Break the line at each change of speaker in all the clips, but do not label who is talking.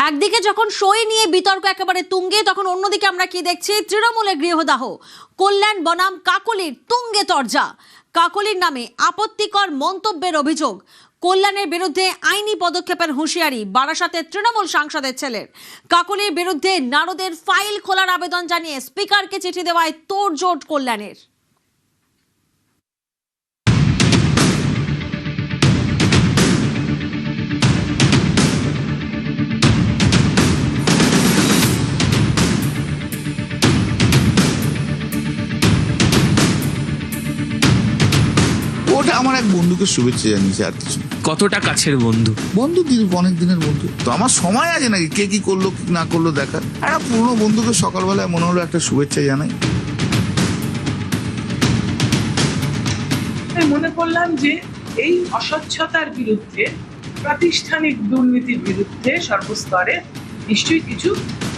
একদিকে যখন সই নিয়ে বিতর্ক একেবারে তুঙ্গে, তখন অন্যদিকে আমরা কি দেখছি? তৃণমূলের গৃহদাহ, কল্যাণ বনাম কাকলির তুঙ্গে তরজা। কাকলির নামে আপত্তিকর মন্তব্যের অভিযোগ, কল্যাণের বিরুদ্ধে আইনি পদক্ষেপের হুঁশিয়ারি বারাসাতের তৃণমূল সাংসদের ছেলের। কাকলির বিরুদ্ধে নারদের ফাইল খোলার আবেদন জানিয়ে স্পিকারকে চিঠি দেওয়ায় তোড়জোড় কল্যাণের।
ওটা আমার এক বন্ধুকে শুভেচ্ছা জানিয়েছে, আর কিছু।
কতটা কাছের বন্ধু?
বন্ধু অনেক দিনের বন্ধু তো। আমার সময় আছে নাকি কে কি করলো কি না করলো দেখার? একটা পুরনো বন্ধুকে সকালবেলায় মনে হলো একটা শুভেচ্ছা জানাই।
মনে করলাম যে এই অস্বচ্ছতার বিরুদ্ধে, প্রাতিষ্ঠানিক দুর্নীতির বিরুদ্ধে সর্বস্তরে নিশ্চয়ই কিছু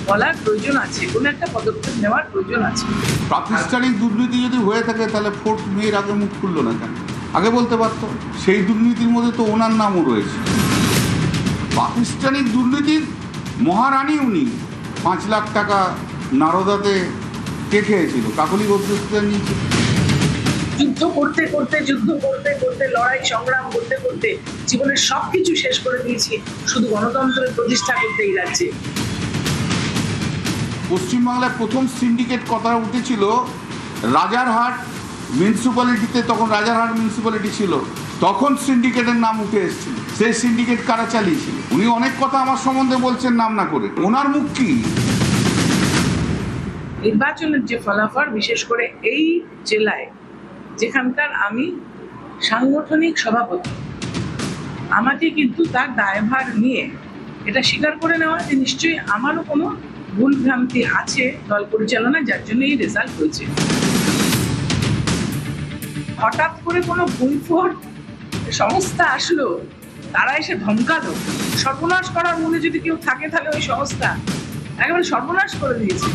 বলার প্রয়োজন আছে, কোনো একটা পদক্ষেপ নেওয়ার প্রয়োজন আছে।
প্রাতিষ্ঠানিক দুর্নীতি যদি হয়ে থাকে তাহলে 4 মের আগে মুখ খুললো না কেন? আগে বলতে পারতো। সেই দুর্নীতির মধ্যে তো ওনার নামও রয়েছে। প্রাতিষ্ঠানিক দুর্নীতির মহারানী উনি। 5 লাখ টাকা নারদাতে কে খেয়েছিল? কাকলি বস্তুতা নিয়েছিল।
যুদ্ধ করতে করতে লড়াই সংগ্রাম করতে করতে জীবনের সবকিছু শেষ করে দিয়েছি শুধু গণতন্ত্রের প্রতিষ্ঠা করতে এই রাজ্যে।
পশ্চিমবাংলায় প্রথম সিন্ডিকেট কথা উঠেছিল রাজারহাট মিউনিসিপ্যালিটিতে, তখন রাজারহাট মিউনিসিপ্যালিটি ছিল, তখন সিন্ডিকেটের নাম উঠে এসেছিল। সেই সিন্ডিকেট কারা চালিয়েছিল? উনি অনেক কথা আমার সম্বন্ধে বলছেন নাম না করে। ওনার মুখ কি?
নির্বাচনের যে ফলাফল, বিশেষ করে এই জেলায় যেখানকার আমি সাংগঠনিক সভাপতি, আমাকে কিন্তু তার দায়ভার নিয়ে এটা স্বীকার করে নেওয়া যে নিশ্চয়ই আমারও কোনো ভুল ভ্রান্তি আছে দল পরিচালনা, যার জন্য এই রেজাল্ট হয়েছে। হঠাৎ করে কোনো ভুলফোর সংস্থা আসলো, তারা এসে ধমকালো। সর্বনাশ করার মনে যদি কেউ থাকে তাহলে ওই সংস্থা একেবারে সর্বনাশ করে দিয়েছে।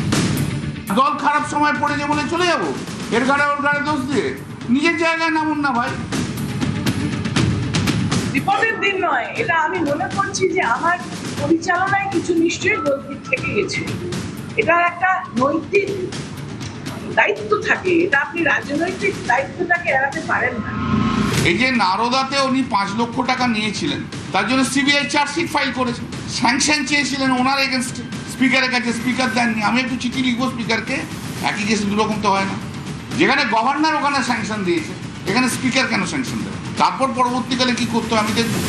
দল খারাপ সময় পড়েছে বলে চলে যাবো? এর ঘাড়ে ওর ঘাড়ে দোষ দিয়ে নিজের জায়গায় নামুন না ভাই।
বিপদের দিন নয় এটা। আমি মনে করছি যে আমার পরিচালনায় কিছু নিশ্চয়ই গলতি থেকে গেছে। এটা একটা নৈতিক দায়িত্ব থাকে, এটা আপনি রাজনৈতিক দায়িত্বটাকে এড়াতে পারেন না।
এই যে নারদাতে উনি 5 লক্ষ টাকা নিয়েছিলেন, তার জন্য সিবিআই চার্জশিট ফাইল করেছে। স্যাংশন চেয়েছিলেন ওনার এগেনস্টে স্পিকারের কাছে, স্পিকার দেননি। আমি একটু চিঠি লিখবো স্পিকারকে, একই কেসে দুরকম তো হয় না। যেখানে গভর্নর ওখানে স্যাংশন দিয়েছে, এখানে স্পিকার কেন স্যাংশন দেবে? তারপর পরবর্তীকালে কি করতে হবে আমি দেখবো।